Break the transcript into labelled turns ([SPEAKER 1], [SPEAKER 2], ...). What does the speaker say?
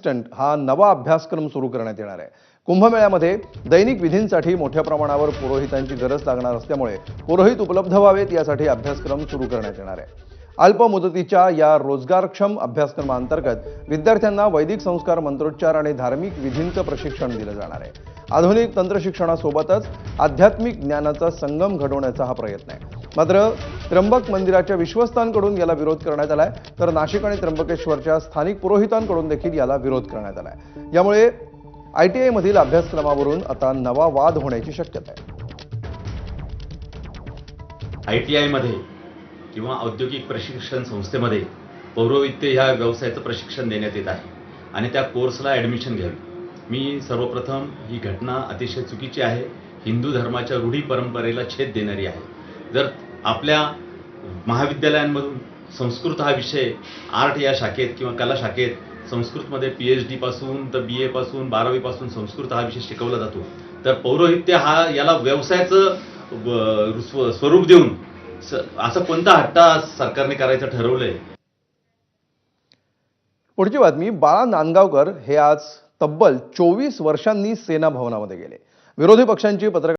[SPEAKER 1] Assistant हा नवा अभ्यासक्रम सुरू करण्यात येणार आहे। कुंभमेळ्यामध्ये दैनिक विधींसाठी मोठ्या प्रमाणावर पुरोहितांची गरज लागणार असल्यामुळे पुरोहित उपलब्ध व्हावेत यासाठी अभ्यासक्रम सुरू करण्यात येणार आहे। अल्प मुदतीच्या या रोजगारक्षम अभ्यासक्रमांतर्गत विद्यार्थ्यांना वैदिक संस्कार, मंत्रोच्चार आणि धार्मिक विधींचं प्रशिक्षण दिलं जाणार आहे। आधुनिक तंत्रशिक्षणासोबतच आध्यात्मिक ज्ञानाचा संगम घडवण्याचा हा प्रयत्न आहे। मात्र त्र्यंबक मंदिराच्या विश्वस्तांकडून याला विरोध करण्यात आलाय, तर नाशिक आणि त्र्यंबकेश्वरच्या स्थानिक पुरोहितांकडून देखील याला विरोध करण्यात आलाय। यामुळे ITI मधील अभ्यासक्रमावरून आता नवा वाद होण्याची शक्यता आहे।
[SPEAKER 2] ITI मध्ये किंवा औद्योगिक प्रशिक्षण संस्थेमध्ये पौरोहित्य ह्या व्यवसायाचं प्रशिक्षण देण्यात येत आहे आणि त्या कोर्सला ॲडमिशन घ्यावी। मी सर्वप्रथम ही घटना अतिशय चुकीची आहे, हिंदू धर्माच्या रूढी परंपरेला छेद देणारी आहे। जर आपल्या महाविद्यालयांमधून संस्कृत हा विषय आर्ट या शाखेत किंवा कला शाखेत संस्कृतमध्ये PhD पासून तर BA पासून 12वी पासून संस्कृत हा विषय शिकवला जातो, तर पौरोहित्य हा याला व्यवसायाचं स्वरूप देऊन असं कोणता हट्टा सरकारने करायचं ठरवलंय?
[SPEAKER 1] पुढची बातमी, बाळा नांदगावकर हे आज तब्बल 24 वर्षांनी सेना भवनामध्ये गेले। विरोधी पक्षांची पत्रकार